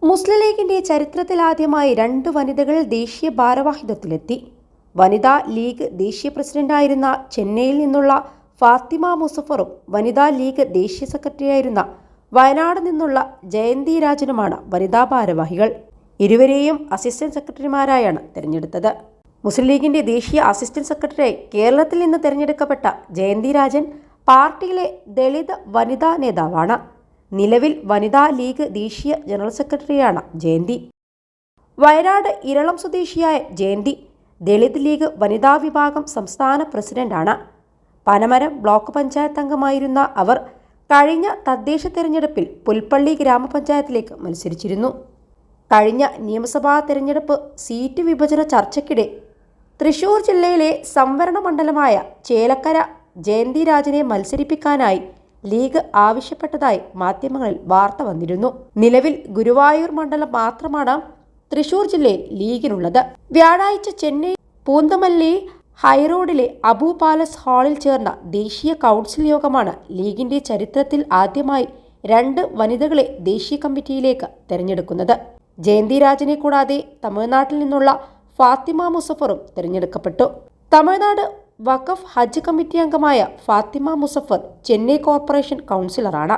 മുസ്ലിം ലീഗിന്റെ ചരിത്രത്തിലാദ്യമായി 2 വനിതകൾ ദേശീയ ഭാരവാഹിത്വത്തിലെത്തി. വനിതാ ലീഗ് ദേശീയ പ്രസിഡന്റായിരുന്ന ചെന്നൈയിൽ നിന്നുള്ള ഫാത്തിമ മുസഫറും വനിതാ ലീഗ് ദേശീയ സെക്രട്ടറിയായിരുന്ന വയനാട് നിന്നുള്ള ജയന്തി രാജനുമാണ് വനിതാ ഭാരവാഹികൾ. ഇരുവരെയും അസിസ്റ്റന്റ് സെക്രട്ടറിമാരായാണ് തെരഞ്ഞെടുത്തത്. മുസ്ലിം ലീഗിന്റെ ദേശീയ അസിസ്റ്റന്റ് സെക്രട്ടറിയായി കേരളത്തിൽ നിന്ന് തെരഞ്ഞെടുക്കപ്പെട്ട ജയന്തി രാജൻ പാർട്ടിയിലെ ദളിത് വനിതാ നേതാവാണ്. നിലവിൽ വനിതാ ലീഗ് ദേശീയ ജനറൽ സെക്രട്ടറിയാണ് ജയന്തി. വയനാട് ഇരളം സ്വദേശിയായ ജയന്തി ദളിത് ലീഗ് വനിതാ വിഭാഗം സംസ്ഥാന പ്രസിഡന്റാണ്. പനമരം ബ്ലോക്ക് പഞ്ചായത്ത് അംഗമായിരുന്ന അവർ കഴിഞ്ഞ തദ്ദേശ തെരഞ്ഞെടുപ്പിൽ പുൽപ്പള്ളി ഗ്രാമപഞ്ചായത്തിലേക്ക് മത്സരിച്ചിരുന്നു. കഴിഞ്ഞ നിയമസഭാ തെരഞ്ഞെടുപ്പ് സീറ്റ് വിഭജന ചർച്ചയ്ക്കിടെ തൃശൂർ ജില്ലയിലെ സംവരണ മണ്ഡലമായ ചേലക്കര ജയന്തി രാജനെ മത്സരിപ്പിക്കാനായി ലീഗ് ആവശ്യപ്പെട്ടതായി മാധ്യമങ്ങളിൽ വാർത്ത വന്നിരുന്നു. നിലവിൽ ഗുരുവായൂർ മണ്ഡലം മാത്രമാണ് തൃശൂർ ജില്ലയിൽ ലീഗിനുള്ളത്. വ്യാഴാഴ്ച ചെന്നൈ പൂന്തമല്ലി ഹൈറോഡിലെ അബു പാലസ് ഹാളിൽ ചേർന്ന ദേശീയ കൗൺസിൽ യോഗമാണ് ലീഗിന്റെ ചരിത്രത്തിൽ ആദ്യമായി 2 വനിതകളെ ദേശീയ കമ്മിറ്റിയിലേക്ക് തെരഞ്ഞെടുക്കുന്നത്. ജയന്തി രാജനെ കൂടാതെ തമിഴ്നാട്ടിൽ നിന്നുള്ള ഫാത്തിമ മുസഫറും തെരഞ്ഞെടുക്കപ്പെട്ടു. തമിഴ്നാട് വഖഫ് ഹജ്ജ് കമ്മിറ്റി അംഗമായ ഫാത്തിമ മുസഫർ ചെന്നൈ കോർപ്പറേഷൻ കൗൺസിലറാണ്.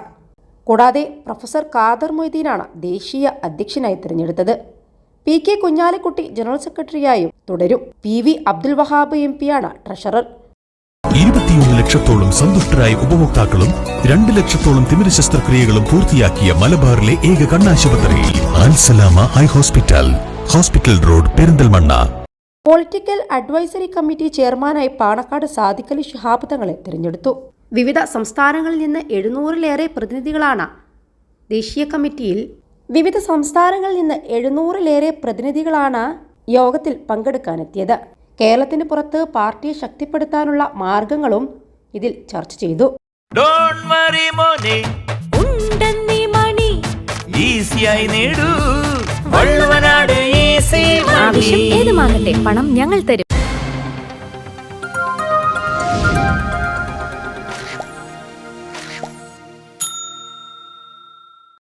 കൂടാതെ പ്രൊഫസർ ഖാദർ മൊയ്തീനാണ് ദേശീയ അധ്യക്ഷനായി തിരഞ്ഞെടുത്തത്. PK കുഞ്ഞാലിക്കുട്ടി ജനറൽ സെക്രട്ടറിയായും തുടരും. PV അബ്ദുൽ വഹാബ് MP ആണ് ട്രഷറർ. 21 ലക്ഷത്തോളം സന്തുഷ്ടരായ ഉപഭോക്താക്കളും 2 ലക്ഷത്തോളം തിമിര ശസ്ത്രക്രിയകളും പൂർത്തിയാക്കിയ മലബാറിലെ ഏക കണ്ണാശുപത്രി Al Salama eye hospital, hospital road, Perinthalmanna. Political advisory committee ചെയർമാനായി പാണക്കാട് സാദിഖ് അലി ശിഹാബ് തങ്ങളെ തിരഞ്ഞെടുത്തു. വിവിധ സംസ്ഥാനങ്ങളിൽ നിന്ന് 700-ലേറെ പ്രതിനിധികളാണ് ദേശീയ കമ്മിറ്റിയിൽ. വിവിധ സംസ്ഥാനങ്ങളിൽ നിന്ന് 700-ലേറെ പ്രതിനിധികളാണ് യോഗത്തിൽ പങ്കെടുക്കാനെത്തിയത്. കേരളത്തിന് പുറത്ത് പാർട്ടിയെ ശക്തിപ്പെടുത്താനുള്ള മാർഗങ്ങളും ഇതിൽ ചർച്ച ചെയ്തു. ആവശ്യം ഏതുമാകട്ടെ, പണം ഞങ്ങൾ തരും.